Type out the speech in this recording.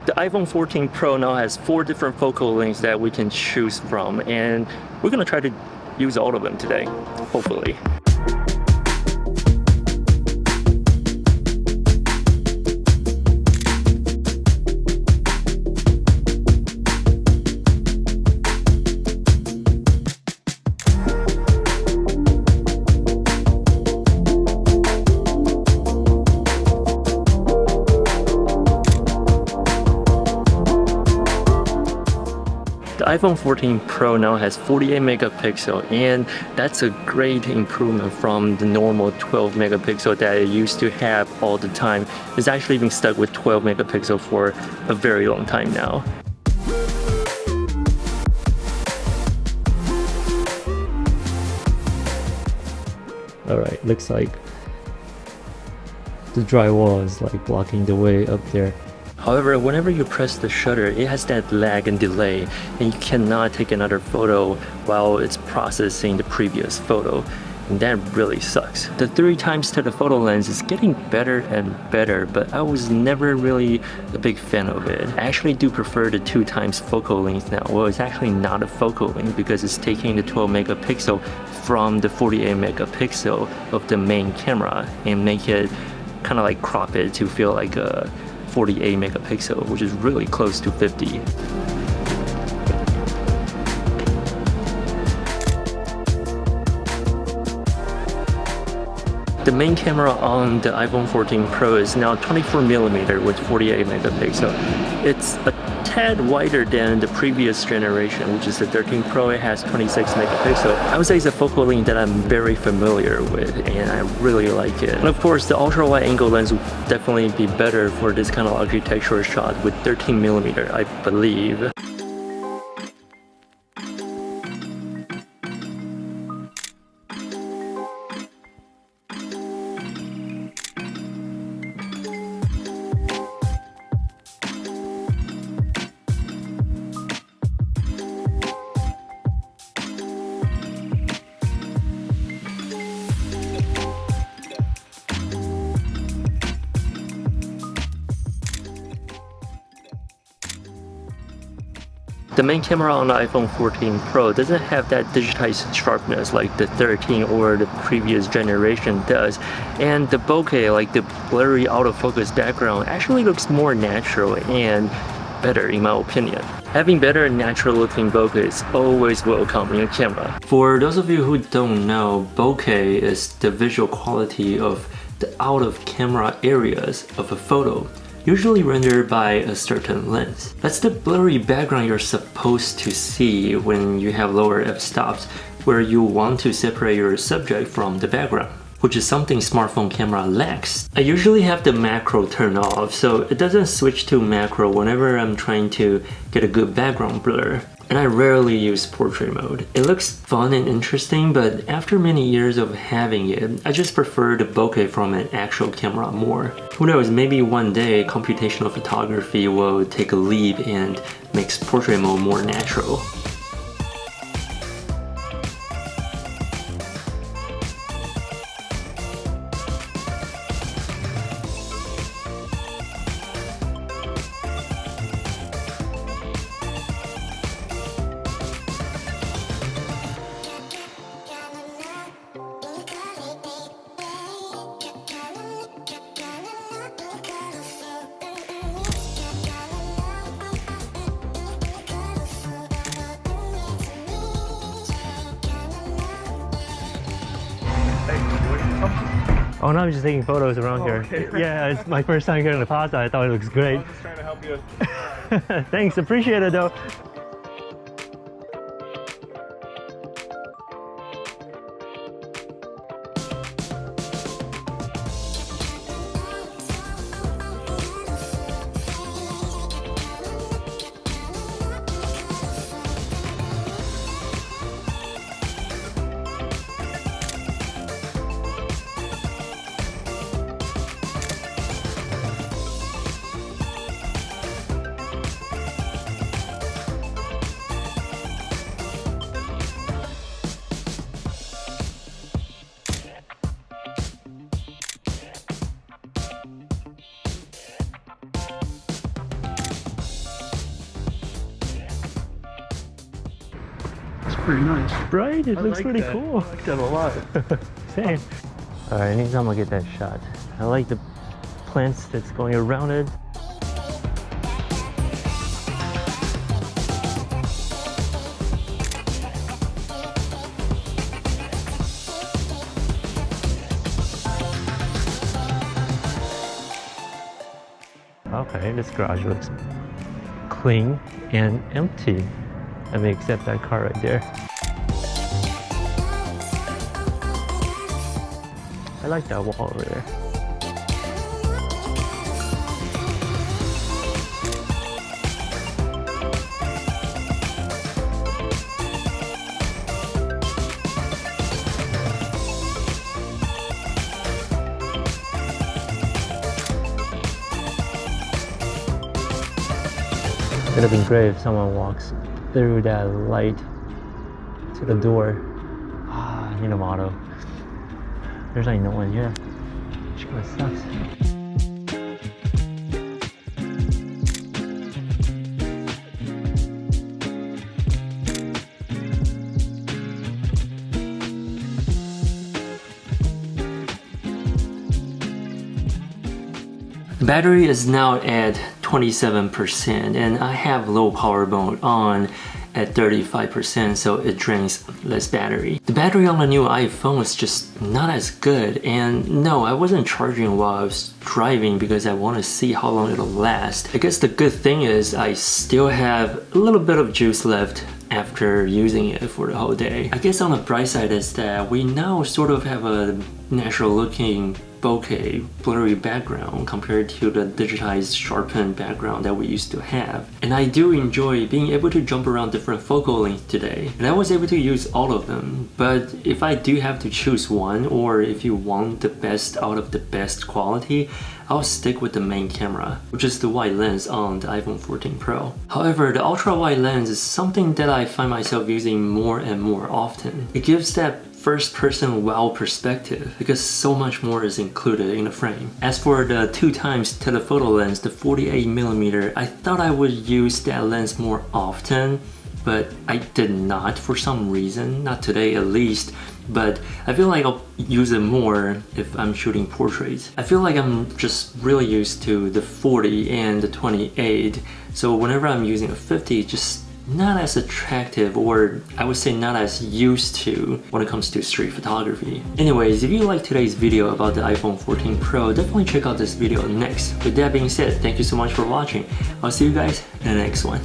The iPhone 14 Pro now has 4 different focal lengths that we can choose from, and we're gonna try to use all of them today, hopefully. The iPhone 14 Pro now has 48 megapixel, and that's a great improvement from the normal 12 megapixel that it used to have all the time. It's actually been stuck with 12 megapixel for a very long time now. Alright, looks like the drywall is like blocking the way up there. However, whenever you press the shutter, it has that lag and delay, and you cannot take another photo while it's processing the previous photo, and that really sucks. The 3 times telephoto lens is getting better and better, but I was never really a big fan of it. I actually do prefer the 2 times focal length now. Well, it's actually not a focal length because it's taking the 12 megapixel from the 48 megapixel of the main camera and make it kind of like crop it to feel like a 48 megapixel, which is really close to 50. The main camera on the iPhone 14 Pro is now 24mm with 48 megapixel. It's a tad wider than the previous generation, which is the 13 Pro. It has 26 megapixel. I would say it's a focal length that I'm very familiar with, and I really like it. And of course, the ultra-wide angle lens would definitely be better for this kind of architectural shot with 13mm, I believe. The main camera on the iPhone 14 Pro doesn't have that digitized sharpness like the 13 or the previous generation does, and the bokeh, like the blurry out of focus background, actually looks more natural and better in my opinion. Having better natural looking bokeh is always welcome in a camera. For those of you who don't know, bokeh is the visual quality of the out of camera areas of a photo, usually rendered by a certain lens. That's the blurry background you're supposed to see when you have lower f-stops, where you want to separate your subject from the background, which is something smartphone camera lacks. I usually have the macro turned off, so it doesn't switch to macro whenever I'm trying to get a good background blur. And I rarely use portrait mode. It looks fun and interesting, but after many years of having it, I just prefer the bokeh from an actual camera more. Who knows, maybe one day computational photography will take a leap and makes portrait mode more natural. Oh no, I'm just taking photos around here. Okay. Yeah, it's my first time here in the plaza. I thought it looks great. I'm just trying to help you. Thanks, appreciate it though. pretty nice. Right? It looks like pretty that. cool. I like that a lot. Same. Alright, anytime I get that shot. I like the plants that's going around it. Okay, this garage looks clean and empty. Let me accept that car right there. I like that wall over there. It would have been great if someone walks through that light to the door. Ah, I need a motto. There's like no one here. Which kind of sucks. The battery is now at 27% and I have low power mode on at 35%, so it drains less battery. The battery on the new iPhone is just not as good, and no, I wasn't charging while I was driving because I want to see how long it'll last. I guess the good thing is I still have a little bit of juice left after using it for the whole day. I guess on the bright side is that we now sort of have a natural looking bokeh, blurry background compared to the digitized sharpened background that we used to have. And I do enjoy being able to jump around different focal lengths today. And I was able to use all of them. But if I do have to choose one, or if you want the best out of the best quality, I'll stick with the main camera, which is the wide lens on the iPhone 14 Pro. However, the ultra wide lens is something that I find myself using more and more often. It gives that first-person wow perspective because so much more is included in the frame. As for the 2x telephoto lens, the 48mm, I thought I would use that lens more often, but I did not for some reason, not today at least. But I feel like I'll use it more if I'm shooting portraits. I feel like I'm just really used to the 40 and the 28, so whenever I'm using a 50, just not as attractive, or I would say not as used to when it comes to street photography. Anyways, if you liked today's video about the iPhone 14 Pro, definitely check out this video next. With that being said, thank you so much for watching. I'll see you guys in the next one.